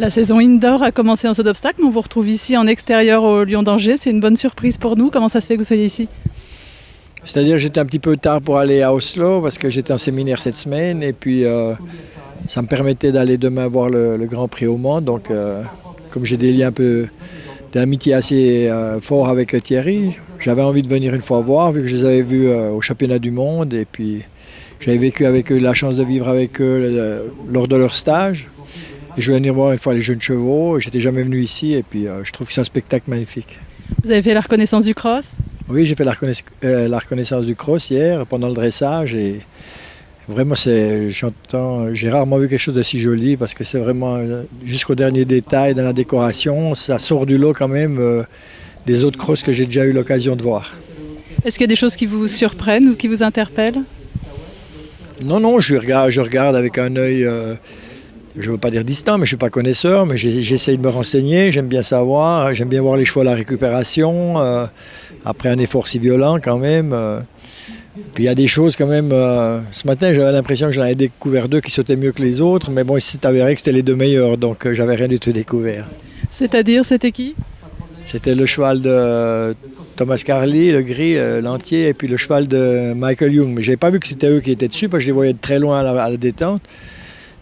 La saison indoor a commencé en saut d'obstacle, mais on vous retrouve ici en extérieur au Lion d'Angers. C'est une bonne surprise pour nous. Comment ça se fait que vous soyez ici? C'est-à-dire que j'étais un petit peu tard pour aller à Oslo parce que j'étais en séminaire cette semaine et puis ça me permettait d'aller demain voir le Grand Prix au Mans. Donc comme j'ai des liens un peu d'amitié assez forts avec Thierry, j'avais envie de venir une fois voir vu que je les avais vus au championnat du monde et puis j'avais vécu avec eux la chance de vivre avec eux lors de leur stage. Et je voulais venir voir une fois les jeunes chevaux. J'étais jamais venu ici et puis je trouve que c'est un spectacle magnifique. Vous avez fait la reconnaissance du cross? Oui, j'ai fait la reconnaissance du cross hier pendant le dressage et vraiment j'ai rarement vu quelque chose de si joli parce que c'est vraiment jusqu'au dernier détail dans la décoration, ça sort du lot quand même des autres crosses que j'ai déjà eu l'occasion de voir. Est-ce qu'il y a des choses qui vous surprennent ou qui vous interpellent? Non, je regarde avec un œil, je ne veux pas dire distant, mais je ne suis pas connaisseur, mais j'essaye de me renseigner, j'aime bien savoir, j'aime bien voir les chevaux à la récupération, après un effort si violent quand même. Puis il y a des choses quand même, ce matin j'avais l'impression que j'en avais découvert deux qui sautaient mieux que les autres, mais bon, il s'est avéré que c'était les deux meilleurs, donc j'avais rien du tout découvert. C'est-à-dire, c'était qui? C'était le cheval de Thomas Carly, le gris, l'entier, et puis le cheval de Michael Young. Mais je n'avais pas vu que c'était eux qui étaient dessus, parce que je les voyais de très loin à la détente.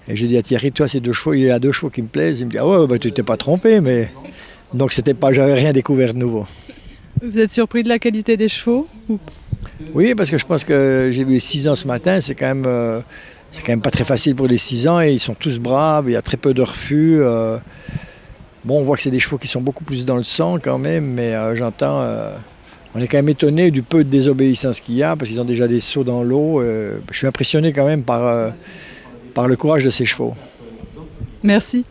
Et j'ai dit à Thierry, toi, ces deux chevaux, il y a deux chevaux qui me plaisent. Il me dit, ah ouais, bah, tu t'es pas trompé, mais... Donc j'avais rien découvert de nouveau. Vous êtes surpris de la qualité des chevaux? Oui, parce que je pense que j'ai vu 6 ans ce matin, c'est quand même pas très facile pour les 6 ans, et ils sont tous braves, il y a très peu de refus. Bon, on voit que c'est des chevaux qui sont beaucoup plus dans le sang quand même, mais j'entends... on est quand même étonné du peu de désobéissance qu'il y a, parce qu'ils ont déjà des sauts dans l'eau. Je suis impressionné quand même par le courage de ces chevaux. Merci.